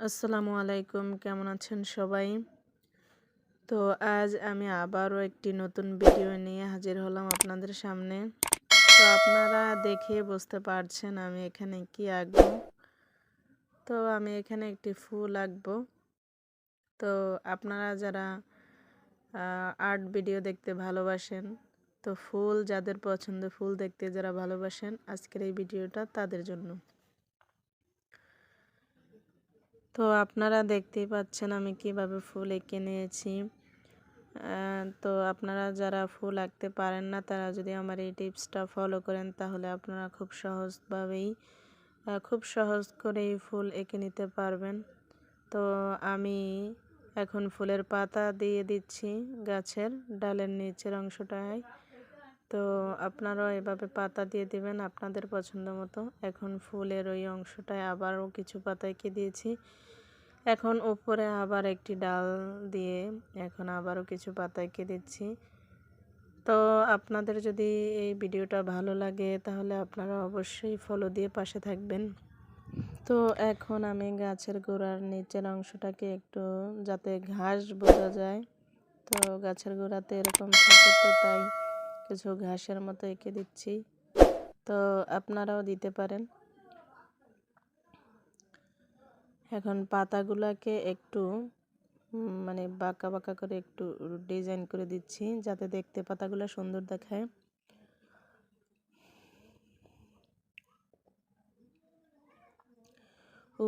আসসালামু আলাইকুম, কেমন আছেন সবাই? তো আজ আমি আবারও একটি নতুন ভিডিও নিয়ে হাজির হলাম আপনাদের সামনে। তো আপনারা দেখে বুঝতে পারছেন আমি এখানে কি আঁকবো। তো আমি এখানে একটি ফুল আঁকবো। তো আপনারা যারা আর্ট ভিডিও দেখতে ভালোবাসেন, তো ফুল যাদের পছন্দ, ফুল দেখতে যারা ভালোবাসেন, আজকের এই ভিডিওটা তাদের জন্য। তো আপনারা দেখতেই পাচ্ছেন আমি কিভাবে ফুল এঁকে নিয়েছি। তো আপনারা যারা ফুল আঁকতে পারেন না, তারা যদি আমার এই টিপসটা ফলো করেন, তাহলে আপনারা খুব সহজভাবেই খুব সহজ করেই ফুল এঁকে নিতে পারবেন। তো আমি এখন ফুলের পাতা দিয়ে দিচ্ছি গাছের ডালের নিচের অংশটায়। তো আপনারাও এভাবে পাতা দিয়ে দিবেন আপনাদের পছন্দ মতো। এখন ফুলের ওই অংশটায় আবারও কিছু পাতা এঁকে দিয়েছি। এখন উপরে আবার একটি ডাল দিয়ে এখন আবারও কিছু পাতা এঁকে দিচ্ছি। তো আপনাদের যদি এই ভিডিওটা ভালো লাগে, তাহলে আপনারা অবশ্যই ফলো দিয়ে পাশে থাকবেন। তো এখন আমি গাছের গোড়ার নিচের অংশটাকে একটু যাতে ঘাস বোঝা যায়, তো গাছের গোড়াতে এরকম থাকে, তো তাই কিছু ঘাসের মতো এঁকে দিচ্ছি। তো আপনারাও দিতে পারেন। এখন পাতাগুলোকে একটু মানে বাঁকা বাঁকা করে একটু ডিজাইন করে দিচ্ছি, যাতে দেখতে পাতাগুলো সুন্দর দেখায়।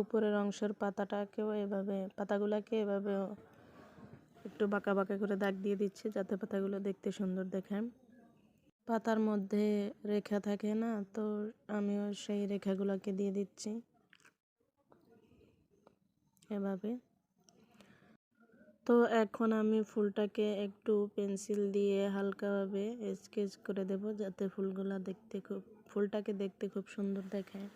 উপরের অংশের পাতাগুলোকে এভাবে একটু বাঁকা বাঁকা করে দাগ দিয়ে দিচ্ছি, যাতে পাতাগুলো দেখতে সুন্দর দেখায়। পাতার মধ্যে রেখা থাকে না, তো আমিও সেই রেখাগুলোকে দিয়ে দিচ্ছি এভাবে। তো এখন আমি ফুলটাকে একটু পেন্সিল দিয়ে হালকাভাবে স্কেচ করে দেব, যাতে ফুলটাকে দেখতে খুব সুন্দর দেখায়।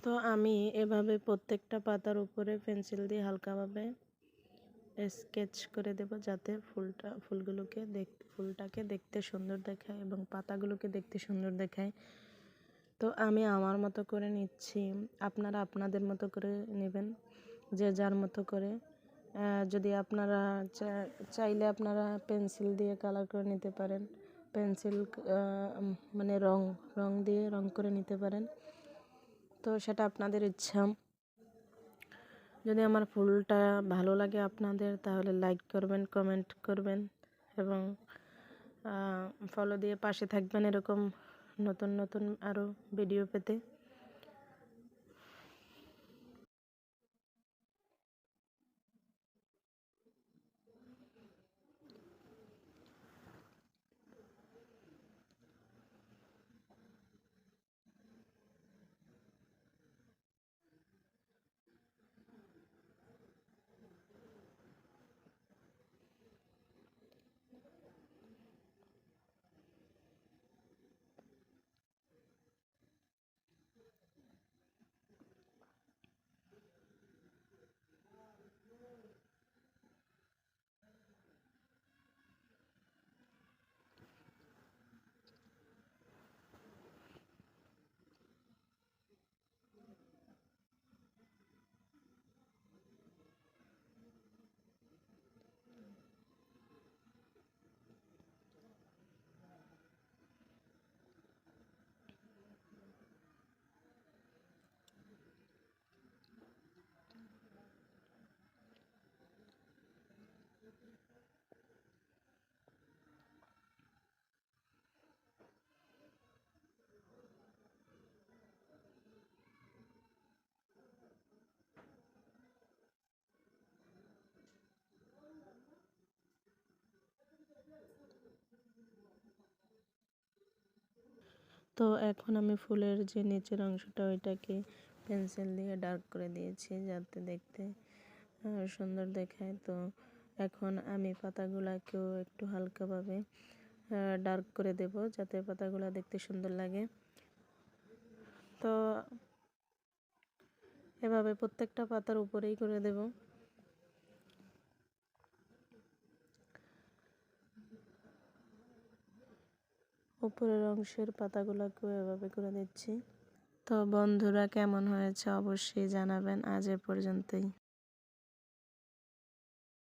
তো আমি এভাবে প্রত্যেকটা পাতার উপরে পেন্সিল দিয়ে হালকাভাবে স্কেচ করে দেব, যাতে ফুলটাকে দেখতে সুন্দর দেখায় এবং পাতাগুলোকে দেখতে সুন্দর দেখায়। তো আমি আমার মতো করে নিচ্ছি, আপনারা আপনাদের মতো করে নেবেন, যে যার মতো করে। যদি আপনারা চাইলে আপনারা পেন্সিল দিয়ে কালার করে নিতে পারেন, পেন্সিল মানে রং দিয়ে রং করে নিতে পারেন। তো সেটা আপনাদের ইচ্ছা। যদি আমার ফুলটা ভালো লাগে আপনাদের, তাহলে লাইক করবেন, কমেন্ট করবেন এবং ফলো দিয়ে পাশে থাকবেন এরকম নতুন নতুন আরও ভিডিও পেতে। তো এখন আমি ফুলের যে নিচের অংশটা, ওইটাকে পেন্সিল দিয়ে ডার্ক করে দিয়েছি, যাতে দেখতে সুন্দর দেখায়। তো এখন আমি পাতাগুলাকেও একটু হালকাভাবে ডার্ক করে দেব, যাতে পাতাগুলো দেখতে সুন্দর লাগে। তো এভাবে প্রত্যেকটা পাতার উপরেই করে দেব। উপরের অংশের পাতাগুলোকেও এভাবে করে দিচ্ছি। তো বন্ধুরা কেমন হয়েছে অবশ্যই জানাবেন। আজ এ পর্যন্তই।